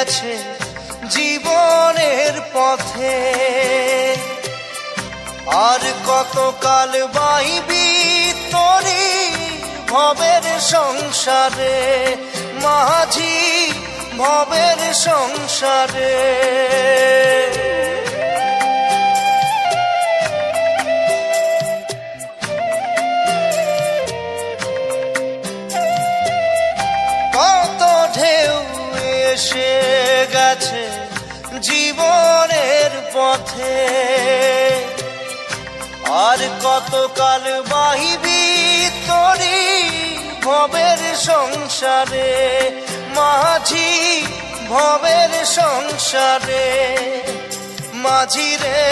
গেছে জীবনের পথে। আর কতকাল বাইবি তোরি ভবের সংসারে, মাঝি ভবের সংসারে। কত ঢেউ এসে গেছে জীবনের পথে, আর কতকাল বাহিবি তোরি ভবের সংসারে, মাঝি ভবের সংসারে। মাঝি রে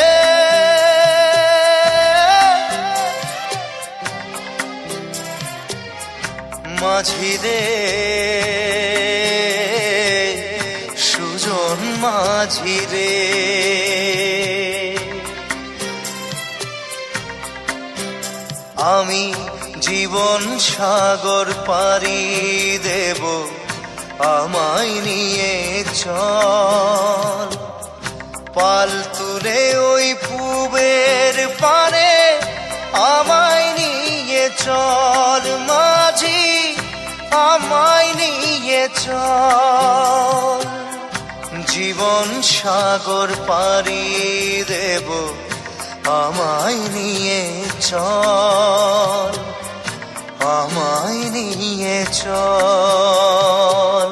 মাঝি রে সুজন মাঝি রে, আমি জীবন সাগর পাড়ি দেব, আমায় নিয়ে চল। পাল তুলে ওই পুবের পারে আমায় নিয়ে চল, মাঝি আমায় নিয়ে চল। জীবন সাগর পাড়ি দেব, আমায় নিয়ে চল, আমায় নিয়ে চল।